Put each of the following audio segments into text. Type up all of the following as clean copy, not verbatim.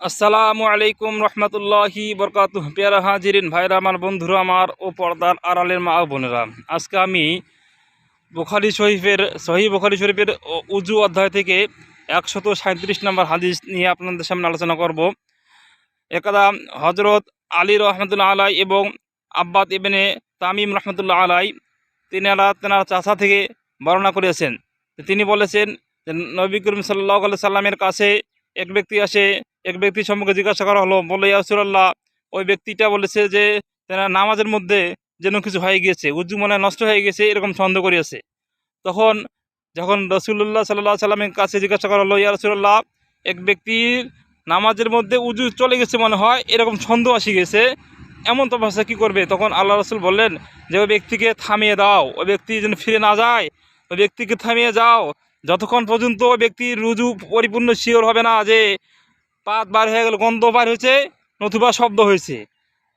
আসসালামু আলাইকুম রহমতুল্লাহি বরকাতুহ। পেয়ারা হাজিরিন, ভাইরা আমার, বন্ধুরা আমার ও পর্দার আড়ালের মা ও বোনেরা, আজকে আমি সহিহ বুখারী শরীফের উজু অধ্যায় থেকে 137 নম্বর হাদিস নিয়ে আপনাদের সামনে আলোচনা করব। একদা হজরত আলী রহমতুল্লাহ আলাই এবং আব্বাদ ইবনে তামিম রহমতুল্লাহ আলাই তেনার চাচা থেকে বর্ণনা করেছেন। তিনি বলেছেন যে নবী করিম সাল্লাল্লাহু আলাইহি সাল্লামের কাছে এক ব্যক্তি সম্পর্কে জিজ্ঞাসা করা হলো, বলে, ইয়া রাসূলুল্লাহ, ওই ব্যক্তিটা বলেছে যে তেনার নামাজের মধ্যে যেন কিছু হয়ে গিয়েছে, উজু মনে হয় নষ্ট হয়ে গেছে, এরকম সন্দেহ করিয়েছে। তখন যখন রাসূলুল্লাহ সাল্লাল্লাহু আলাইহি সাল্লামের কাছে জিজ্ঞাসা করা হলো, ইয়া রাসূলুল্লাহ, এক ব্যক্তির নামাজের মধ্যে উজু চলে গেছে মনে হয়, এরকম সন্দেহ আসি গেছে, এমন তো অবস্থা কী করবে? তখন আল্লাহ রাসূল বললেন যে ওই ব্যক্তিকে থামিয়ে দাও, ওই ব্যক্তি যেন ফিরে না যায়, ওই ব্যক্তিকে থামিয়ে যাও যতক্ষণ পর্যন্ত ওই ব্যক্তির রুজু পরিপূর্ণ শিওর হবে না যে পাত বার হয়ে গেল, গন্ধ বার হয়েছে, নতুবা শব্দ হয়েছে।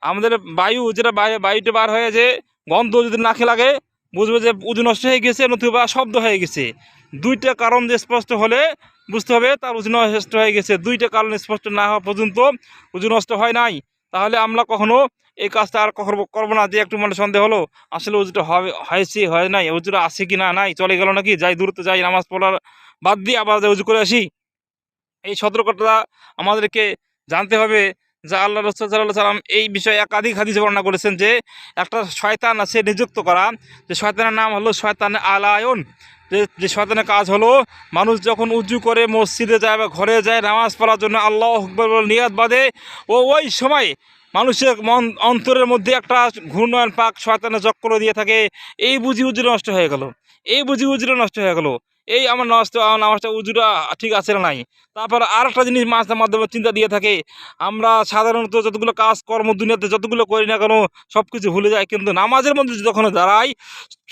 আমাদের বায়ু যেটা বায়ুতে বার হয়ে যে গন্ধ যদি নাকে লাগে, বুঝবে যে উজু নষ্ট হয়ে গেছে, নতুবা শব্দ হয়ে গেছে। দুইটা কারণ যে স্পষ্ট হলে বুঝতে হবে তার উজু নষ্ট হয়ে গেছে। দুইটা কারণ স্পষ্ট না হওয়া পর্যন্ত উজু নষ্ট হয় নাই। তাহলে আমরা কখনো এই কাজটা আর কখনো করবো না যে একটু মনে সন্দেহ হলো আসলে উজুটা হয়েছে হয় নাই, উজুটা আছে কি না নাই, চলে গেল নাকি, যাই দূরত্ব যাই, নামাজ পড়ার বাদ দিয়ে আবার উজু করে আসি। এই সতর্কতা আমাদেরকে জানতে হবে যে আল্লাহ রাসূল সাল্লাল্লাহু আলাইহি সাল্লাম এই বিষয়ে একাধিক হাদিসে বর্ণনা করেছেন যে একটা শয়তান আছে নিযুক্ত করা, যে শয়তানের নাম হলো শয়তান আলায়ন। যে শয়তানের কাজ হলো মানুষ যখন উজু করে মসজিদে যায় বা ঘরে যায় নামাজ পড়ার জন্য আল্লাহু আকবার বলে নিয়াত বাঁধে, ওই সময় মানুষের অন্তরের মধ্যে একটা ঘূর্ণয়ন পাক শয়তানের চক্র দিয়ে থাকে, এই বুঝি উজু নষ্ট হয়ে গেল, এই বুঝি উজুটা নষ্ট হয়ে গেল, এই আমার নামাজটা উজুটা ঠিক আছে না নাই। তারপর আর একটা জিনিস মাঝে মাধ্যমে চিন্তা দিয়ে থাকে, আমরা সাধারণত যতগুলো কাজ কর্ম দুনিয়াতে যতগুলো করি না কেন সব কিছু ভুলে যায়, কিন্তু নামাজের মধ্যে যখন দাঁড়াই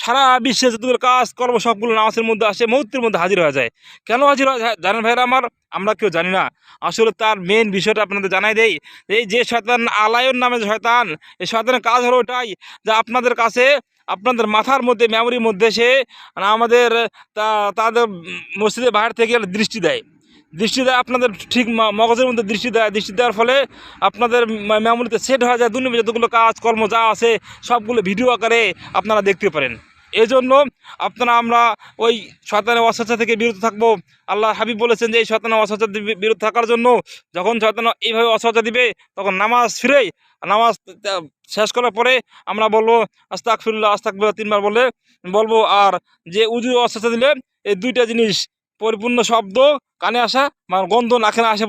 সারা বিশ্বে যতগুলো কাজ কর্ম সবগুলো নামাজের মধ্যে আসে, মুহূর্তের মধ্যে হাজির হয়ে যায়। কেন হাজির হয়ে যায় জানেন ভাইরা আমার? আমরা কেউ জানি না। আসলে তার মেন বিষয়টা আপনাদের জানাই দেই। এই যে শয়তান আলায়ন নামে শয়তান, এই শয়তানের কাজ হলো ওটাই যে আপনাদের কাছে, আপনাদের মাথার মধ্যে, মেমোরির মধ্যে সে আমাদের তাদের মসজিদের বাইরে থেকে দৃষ্টি দেয়, আপনাদের ঠিক মগজের মধ্যে দৃষ্টি দেওয়ার ফলে আপনাদের মেমোরিতে সেট হয়ে যায়, দুনিয়া যতগুলো কাজকর্ম যা আছে সবগুলো ভিডিও আকারে আপনারা দেখতে পারেন। এই জন্য আমরা ওই শয়তানের ওয়াসওয়াসা থেকে বিরত থাকবো। আল্লাহ হাবিব বলেছেন যে এই শয়তানের ওয়াসওয়াসা বিরত থাকার জন্য যখন শয়তান এইভাবে ওয়াসওয়াসা দিবে তখন নামাজ নামাজ শেষ করার পরে আমরা বলবো আস্তাগফিরুল্লাহ আস্তাগফিরুল্লাহ 3 বার বলবো। আর যে উজু ওয়াসওয়াসা দিলে এই দুইটা জিনিস, পরিপূর্ণ শব্দ কানে আসা, গন্ধ নাকে না আসা